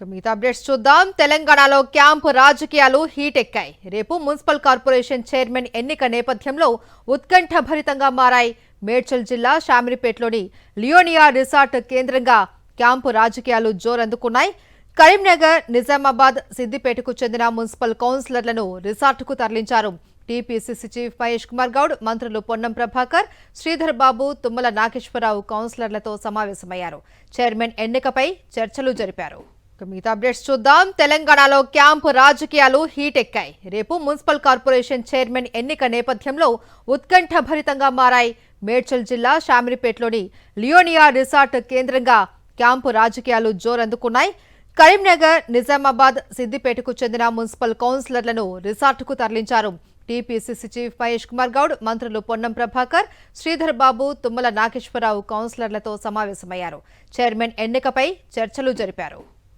మిగతా అప్డేట్స్ చూద్దాం. తెలంగాణలో క్యాంపు రాజకీయాలు హీట్ ఎక్కాయి. రేపు మున్సిపల్ కార్పొరేషన్ చైర్మన్ ఎన్నిక నేపథ్యంలో ఉత్కంఠభరితంగా మారాయి. మేడ్చల్ జిల్లా శామిరిపేటలోని లియోనియా రిసార్ట్ కేంద్రంగా క్యాంపు రాజకీయాలు జోరందుకున్నాయి. కరీంనగర్, నిజామాబాద్, సిద్దిపేటకు చెందిన మున్సిపల్ కౌన్సిలర్లను రిసార్టుకు తరలించారు. టీపీసీసీ చీఫ్ మహేష్ కుమార్ గౌడ్, మంత్రులు పొన్నం ప్రభాకర్, శ్రీధర్ బాబు, తుమ్మల నాగేశ్వరరావు కౌన్సిలర్లతో సమావేశమయ్యారు. చైర్మన్ ఎన్నికపై చర్చలు జరిపారు. మిగతా అప్డేట్స్ చూద్దాం. తెలంగాణలో క్యాంపు రాజకీయాలు హీట్ ఎక్కాయి. రేపు మున్సిపల్ కార్పొరేషన్ చైర్మన్ ఎన్నిక నేపథ్యంలో ఉత్కంఠభరితంగా మారాయి. మేడ్చల్ జిల్లా శామిరిపేటలోని లియోనియా రిసార్ట్ కేంద్రంగా క్యాంపు రాజకీయాలు జోరందుకున్నాయి. కరీంనగర్, నిజామాబాద్, సిద్దిపేటకు చెందిన మున్సిపల్ కౌన్సిలర్లను రిసార్టుకు తరలించారు. టీపీసీసీ చీఫ్ మహేష్ కుమార్ గౌడ్, మంత్రులు పొన్నం ప్రభాకర్, శ్రీధర్ బాబు, తుమ్మల నాగేశ్వరరావు కౌన్సిలర్లతో సమావేశమయ్యారు. చైర్మన్ ఎన్నికపై చర్చలు జరిపారు.